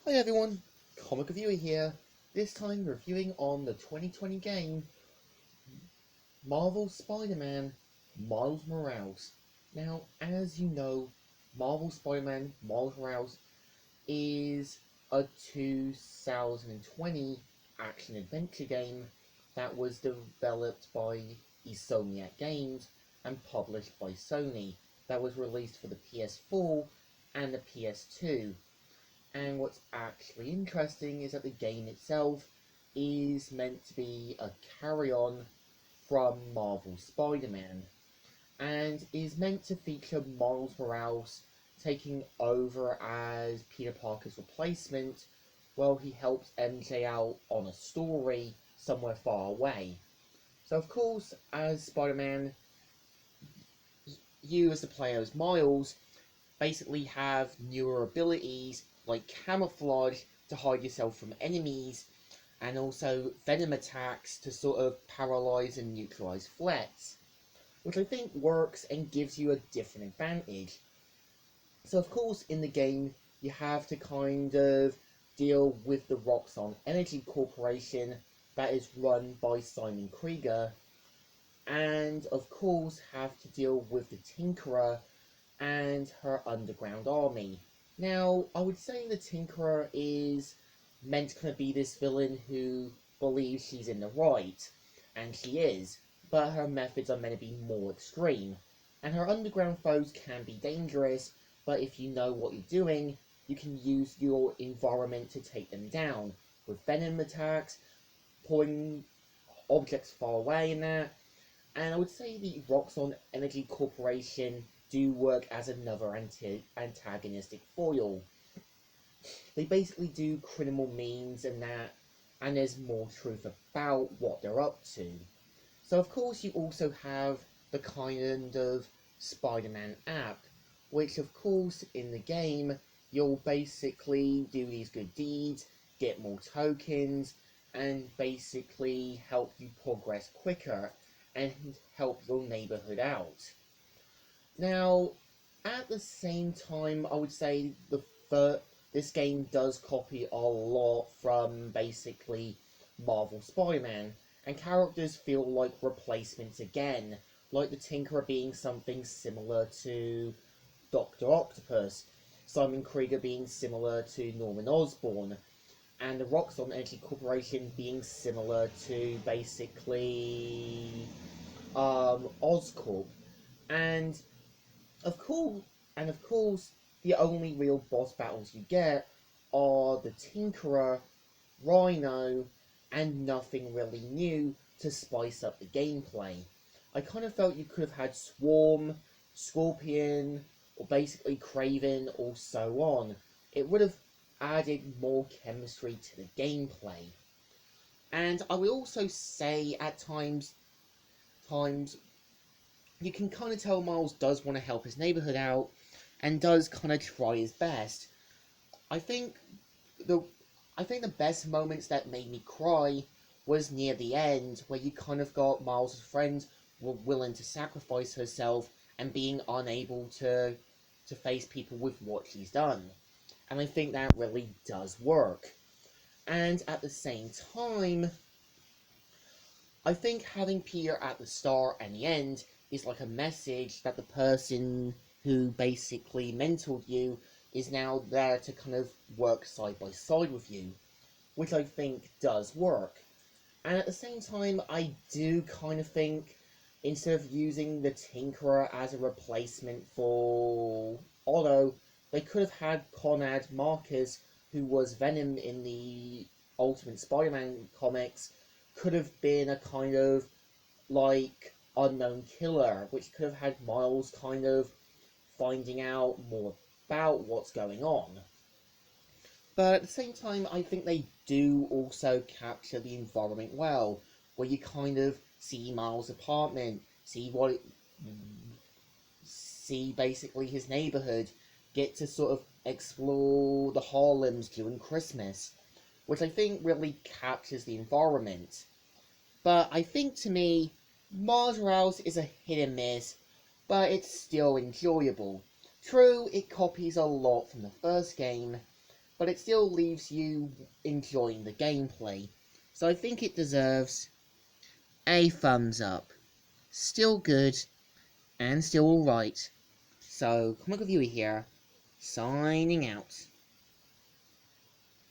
Hi everyone, Comic Reviewer here, this time reviewing on the 2020 game, Marvel Spider-Man Miles Morales. Now, as you know, Marvel Spider-Man Miles Morales is a 2020 action-adventure game that was developed by Insomniac Games and published by Sony, that was released for the PS4 and the PS2. And what's actually interesting is that the game itself is meant to be a carry-on from Marvel Spider-Man, and is meant to feature Miles Morales taking over as Peter Parker's replacement while he helps MJ out on a story somewhere far away. So of course, as Spider-Man, you as the player as Miles basically have newer abilities like camouflage to hide yourself from enemies, and also venom attacks to sort of paralyze and neutralize threats, which I think works and gives you a different advantage. So of course in the game you have to kind of deal with the Roxxon Energy Corporation that is run by Simon Krieger, and of course have to deal with the Tinkerer and her underground army. Now, I would say the Tinkerer is meant to be this villain who believes she's in the right, and she is, but her methods are meant to be more extreme. And her underground foes can be dangerous, but if you know what you're doing, you can use your environment to take them down, with venom attacks, pulling objects far away and that. And I would say the Roxxon Energy Corporation do work as another antagonistic foil. They basically do criminal means and that, and there's more truth about what they're up to. So of course you also have the kind of Spider-Man app, which of course in the game you'll basically do these good deeds, get more tokens, and basically help you progress quicker and help your neighborhood out. Now, at the same time, I would say this game does copy a lot from basically Marvel Spider-Man, and characters feel like replacements again, like the Tinkerer being something similar to Doctor Octopus, Simon Krieger being similar to Norman Osborn, and the Roxxon Energy Corporation being similar to basically Oscorp. And of course, the only real boss battles you get are the Tinkerer, Rhino, and nothing really new to spice up the gameplay. I kind of felt you could have had Swarm, Scorpion, or basically Kraven, or so on. It would have added more chemistry to the gameplay. And I would also say at times you can kind of tell Miles does want to help his neighborhood out and does kind of try his best. I think the I think the best moments that made me cry was near the end, where you kind of got Miles' friend were willing to sacrifice herself and being unable to face people with what she's done. And I think that really does work. And at the same time, I think having Peter at the start and the end is like a message that the person who basically mentored you is now there to kind of work side by side with you, which I think does work. And at the same time, I do kind of think instead of using the Tinkerer as a replacement for Otto, they could have had Conrad Marcus, who was Venom in the Ultimate Spider-Man comics, could have been a kind of like unknown killer, which could have had Miles kind of finding out more about what's going on. But at the same time, I think they do also capture the environment well, where you kind of see Miles' apartment, see basically his neighborhood, get to sort of explore the Harlems during Christmas, which I think really captures the environment. But I think to me, Miles Morales is a hit and miss, but it's still enjoyable. True, it copies a lot from the first game, but it still leaves you enjoying the gameplay. So I think it deserves a thumbs up. Still good, and still alright. So, Comic Reviewer here, signing out.